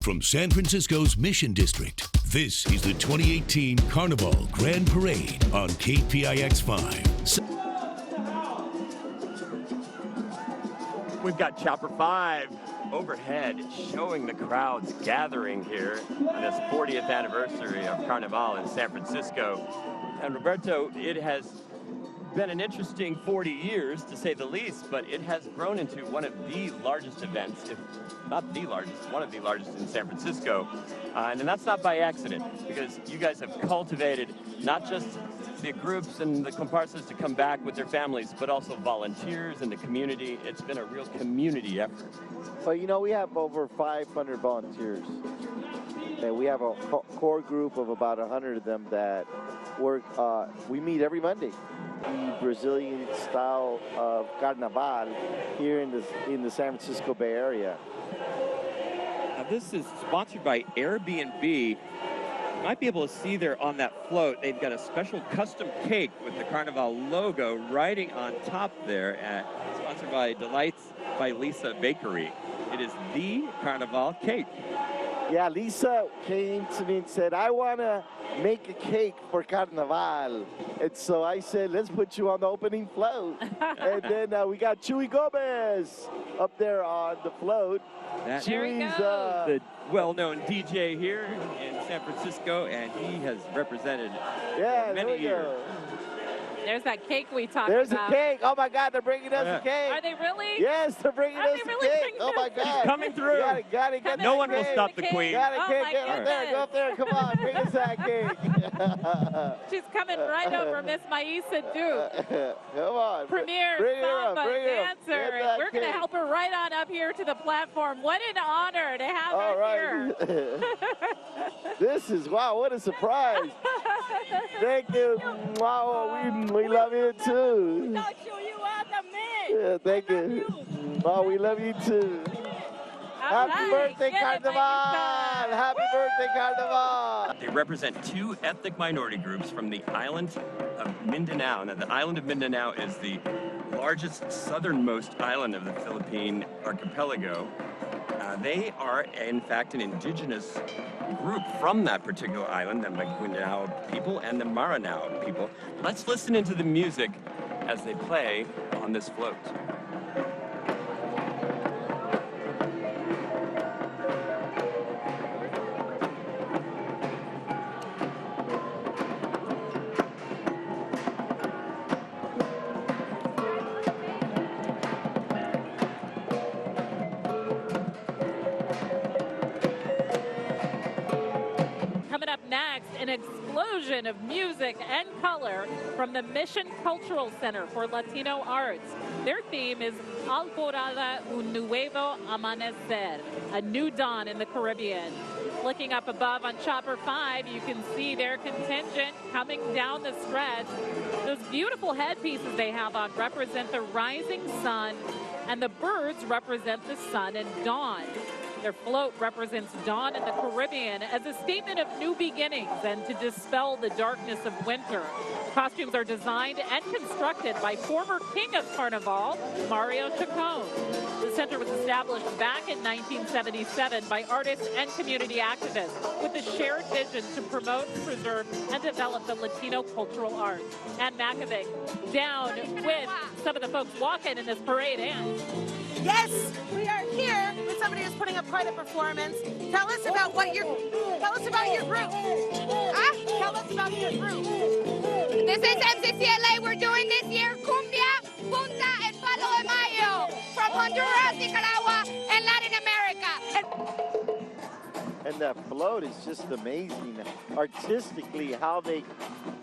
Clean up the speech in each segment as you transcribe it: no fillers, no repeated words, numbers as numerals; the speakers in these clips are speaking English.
From San Francisco's Mission District, this is the 2018 Carnival Grand Parade on KPIX 5. We've got Chopper 5 overhead showing the crowds gathering here on this 40th anniversary of Carnaval in San Francisco. And Roberto, it has been an interesting 40 years, to say the least, but it has grown into one of the largest events, if not the largest, one of the largest in San Francisco. And that's not by accident, because you guys have cultivated not just the groups and the comparsas to come back with their families, but also volunteers in the community. It's been a real community effort. Well, you know, we have over 500 volunteers. And we have a core group of about 100 of them that work. We meet every Monday. The Brazilian style of Carnaval here in the San Francisco Bay Area. Now this is sponsored by Airbnb. You might be able to see there on that float, they've got a special custom cake with the Carnival logo riding on top there, sponsored by Delights by Lisa Bakery. It is the Carnival cake. Yeah, Lisa came to me and said, I want to make a cake for Carnaval. And so I said, let's put you on the opening float. And then we got Chuy Gomez up there on the float. Chuy's the well-known DJ here in San Francisco, and he has represented many years. There's that cake we talked about. There's a cake. Oh, my God, they're bringing us a cake. Are they really? Yes, they're bringing us a cake. Oh, my God. She's coming through. Gotta get no one will stop the queen. Got a cake. Get up there. Go up there. Come on. Bring us that cake. She's coming right over, Miss Maisa Duke. Come on. Premier samba dancer. We're going to help her right on up here to the platform. What an honor to have her here. This is, wow, what a surprise. Thank you. Wow, we love you too. Yeah, thank you. Oh, we love you too. Happy birthday, Carnaval! Happy birthday, Carnaval! They represent two ethnic minority groups from the island of Mindanao. Now, the island of Mindanao is the largest southernmost island of the Philippine archipelago. They are, in fact, an indigenous group from that particular island, the Mindanao people and the Maranao people. Let's listen into the music as they play on this float. An explosion of music and color from the Mission Cultural Center for Latino Arts. Their theme is Alborada, un nuevo amanecer, a new dawn in the Caribbean. Looking up above on Chopper 5, you can see their contingent coming down the stretch. Those beautiful headpieces they have on represent the rising sun, and the birds represent the sun and dawn. Their float represents dawn in the Caribbean as a statement of new beginnings and to dispel the darkness of winter. Costumes are designed and constructed by former king of Carnival, Mario Chacon. The center was established back in 1977 by artists and community activists with a shared vision to promote, preserve, and develop the Latino cultural arts. And Makovec down with some of the folks walking in this parade. And yes, we are here with somebody who's putting up quite a performance. Tell us about your group. Tell us about your group. This is MCCLA. We're doing this year Cumbia, Punta, and Palo de Mayo from Honduras, Nicaragua, and Latin America. And that float is just amazing. Artistically, how they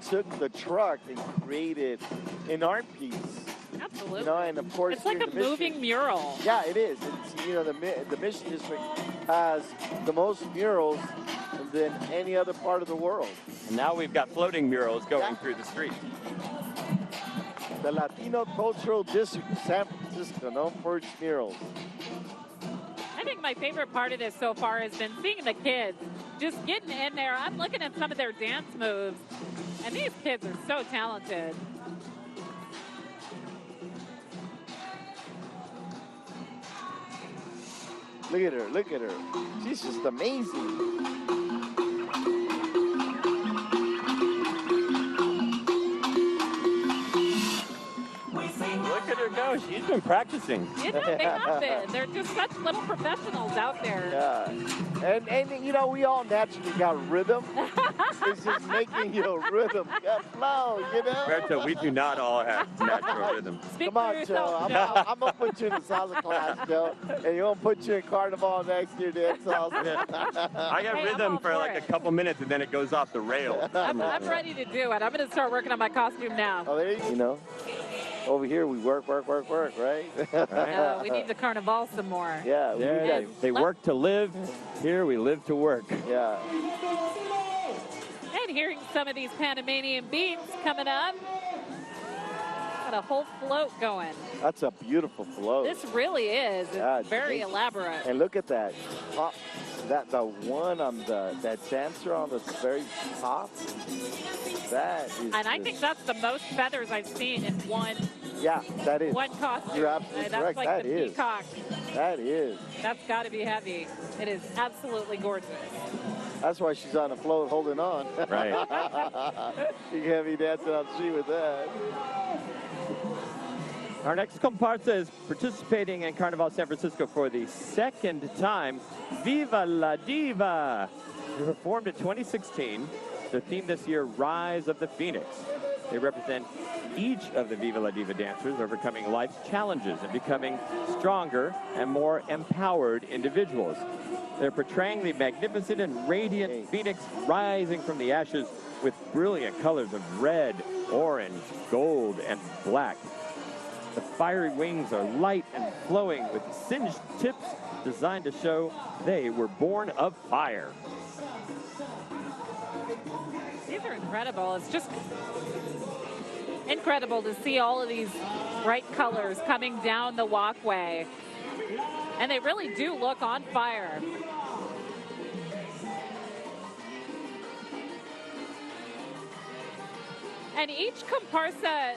took the truck and created an art piece. Absolutely. You know, and of course, it's like a moving mural. Yeah, it is. It's, you know, the Mission District has the most murals than any other part of the world. And now we've got floating murals going through the street. The Latino Cultural District of San Francisco, known for its murals. I think my favorite part of this so far has been seeing the kids just getting in there. I'm looking at some of their dance moves, and these kids are so talented. Look at her. Look at her. She's just amazing. Look at her go. She's been practicing. You know, they have been. They're just such little professionals out there. Yeah. And you know, we all naturally got rhythm. It's just making your rhythm flow, you know? Roberto, we do not all have natural rhythm. Speak Come for on, yourself, Joe. I'm going to put you in the salsa class, Joe. And you're going to put you in Carnival next year, Dan salsa. I got Hey, I'm rhythm all for for like it. a couple minutes and then it goes off the rails. I'm ready to do it. I'm going to start working on my costume now. Oh, there you know. Over here, we work, right? We need the Carnaval some more. Yeah, we There do. they work to live. Here we live to work. Yeah. And hearing some of these Panamanian beats coming up. Got a whole float going. That's a beautiful float. This really is. It's Yeah, it's very amazing. elaborate. And look at that. The one on that dancer on the very top. That is. And I think that's the most feathers I've seen in one Yeah, that is. costume. You're absolutely That's correct. like That the is. peacock. That is. That's got to be heavy. It is absolutely gorgeous. That's why she's on the float holding on. Right. You can't be dancing on the street with that. Our next comparsa is participating in Carnaval San Francisco for the second time. Viva la Diva! They were formed in 2016. Their theme this year, Rise of the Phoenix. They represent each of the Viva la Diva dancers overcoming life's challenges and becoming stronger and more empowered individuals. They're portraying the magnificent and radiant Phoenix rising from the ashes with brilliant colors of red, orange, gold, and black. The fiery wings are light and flowing with singed tips designed to show they were born of fire. These are incredible. It's just incredible to see all of these bright colors coming down the walkway. And they really do look on fire. And each comparsa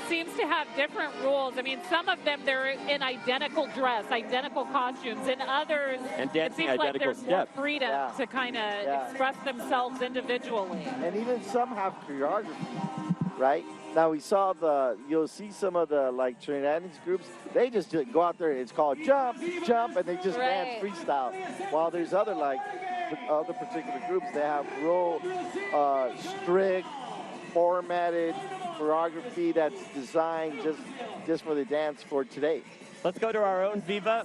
seems to have different rules. I mean, some of them, they're in identical dress, identical costumes, and others, And it dancing seems like identical there's more steps. freedom Yeah. to kind of Yeah. express themselves individually. And even some have choreography, right? Now we saw you'll see some of the like Trinidadian groups, they just go out there, it's called jump, jump, and they just dance freestyle. While there's other particular groups, they have real strict, formatted choreography that's designed just for the dance for today. Let's go to our own Viva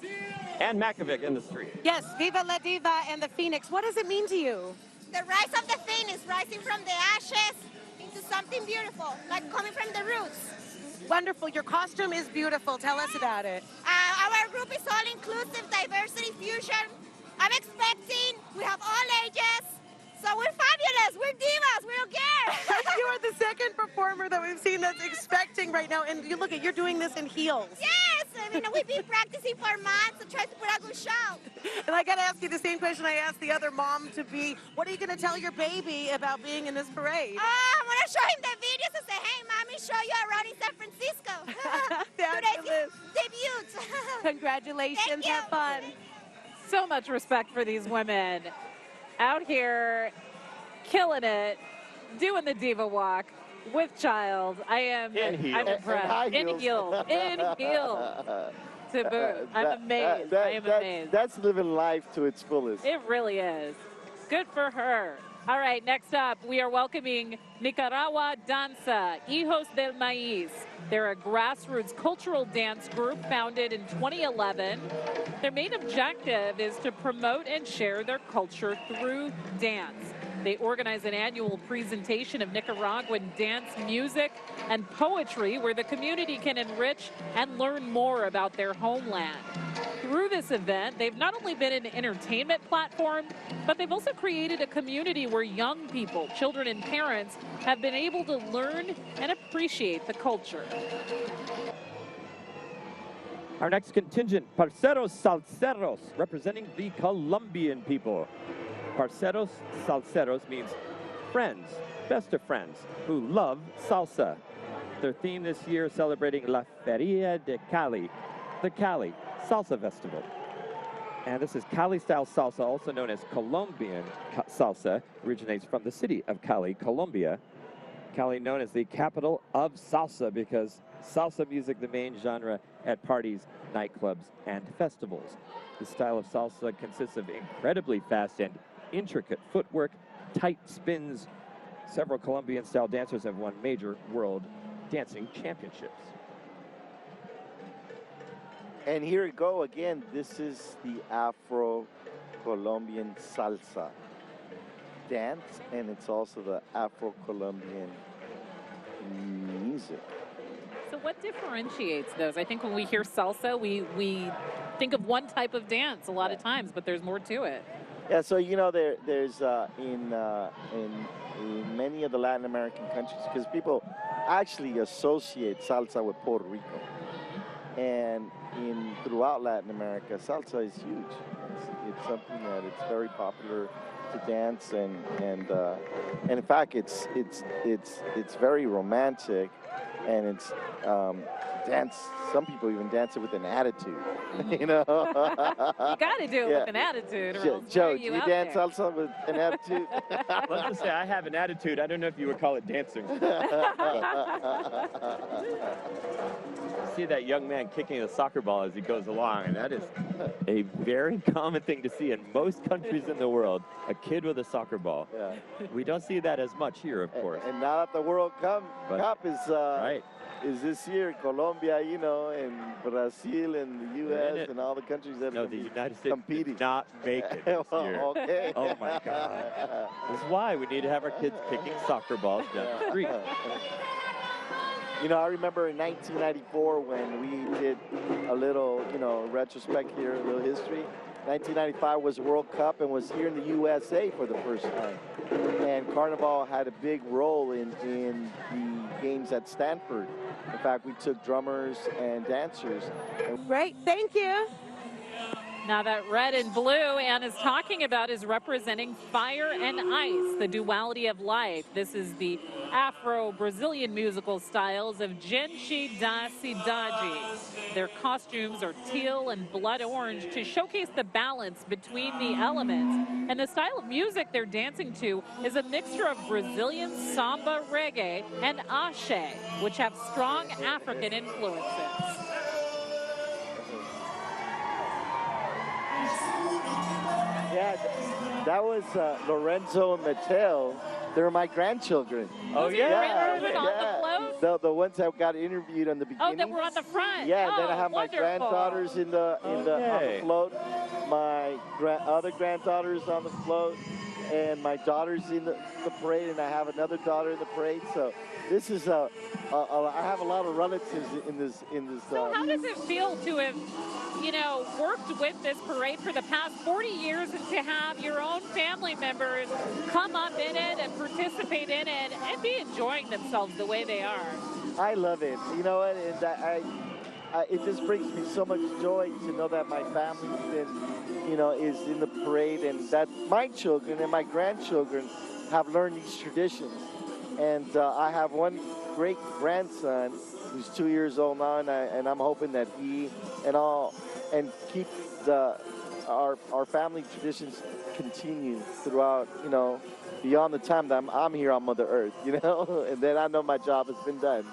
and Makovec in the street. Yes, Viva la Diva and the Phoenix. What does it mean to you? The rise of the phoenix, rising from the ashes into something beautiful, like coming from the roots. Wonderful. Your costume is beautiful. Tell us about it. Our group is all inclusive, diversity, fusion. I'm expecting, we have all ages. So we're fabulous. We're divas. We don't care. You are the second performer that we've seen that's expecting right now. And you look at, you're doing this in heels. Yes. I mean, we've been practicing for months to try to put a good show. And I got to ask you the same question I asked the other mom to be. What are you going to tell your baby about being in this parade? I'm going to show him the videos and say, hey, mommy, show you around in San Francisco. Fabulous. Debut. Congratulations. Thank you. Have fun. So much respect for these women out here killing it, doing the diva walk with child. I'm impressed. In heels. To boot. I'm amazed. I am amazed. That's living life to its fullest. It really is. Good for her. All right, next up, we are welcoming Nicaragua Danza, Hijos del Maíz. They're a grassroots cultural dance group founded in 2011. Their main objective is to promote and share their culture through dance. They organize an annual presentation of Nicaraguan dance music and poetry where the community can enrich and learn more about their homeland. Through this event, they've not only been an entertainment platform, but they've also created a community where young people, children and parents have been able to learn and appreciate the culture. Our next contingent, Parceros Salseros, representing the Colombian people. Parceros Salseros means friends, best of friends, who love salsa. Their theme this year is celebrating La Feria de Cali, the Cali Salsa Festival. And this is Cali-style salsa, also known as Colombian salsa, originates from the city of Cali, Colombia. Cali known as the capital of salsa because salsa music, the main genre at parties, nightclubs, and festivals. The style of salsa consists of incredibly fast and intricate footwork, tight spins. Several Colombian-style dancers have won major world dancing championships. And here we go again. This is the Afro-Colombian salsa dance, and it's also the Afro-Colombian music. So what differentiates those? I think when we hear salsa, we think of one type of dance a lot of times, but there's more to it. Yeah, so you know there's in many of the Latin American countries, because people actually associate salsa with Puerto Rico, and throughout Latin America, salsa is huge. It's something that it's very popular to dance, and in fact it's very romantic, and it's dance. Some people even dance it with an attitude. You know, you got to do it with an attitude. Or else Joe, do you dance salsa with an attitude? Let's just say I have an attitude. I don't know if you would call it dancing. See that young man kicking a soccer ball as he goes along, and that is a very common thing to see in most countries in the world. A kid with a soccer ball. Yeah. We don't see that as much here, of course. And now that the World Cup is right. Is this year, Colombia, you know, and Brazil and the U.S. and all the countries that the United States competing. Did not make it this year. Okay. Oh my God! This is why we need to have our kids kicking soccer balls down the street. You know, I remember in 1994 when we did a little, you know, retrospect here, a little history. 1995 was the World Cup and was here in the USA for the first time. And Carnaval had a big role in the games at Stanford. In fact, we took drummers and dancers. Great, thank you. Now that red and blue Ann is talking about is representing fire and ice, the duality of life. This is the Afro-Brazilian musical styles of Gente da Cidade. Their costumes are teal and blood orange to showcase the balance between the elements. And the style of music they're dancing to is a mixture of Brazilian samba, reggae, and axé, which have strong African influences. Yeah, that was Lorenzo and Mateo. They're my grandchildren. Oh, yeah. The ones that got interviewed on the beginning. Oh, that were on the front. Yeah, and then I have wonderful. my granddaughters on the float. My other granddaughters on the float, and my daughter's in the parade, and I have another daughter in the parade. So this is I have a lot of relatives in this. So how does it feel to have, you know, worked with this parade for the past 40 years and to have your own family members come up in it and participate in it and be enjoying themselves the way they are? I love it. You know what? And it just brings me so much joy to know that my family's been, you know, is in the parade, and that my children and my grandchildren have learned these traditions. And I have one great grandson who's 2 years old now, and I'm hoping that he and keep our family traditions continue throughout, you know, beyond the time that I'm here on Mother Earth, you know, and then I know my job has been done.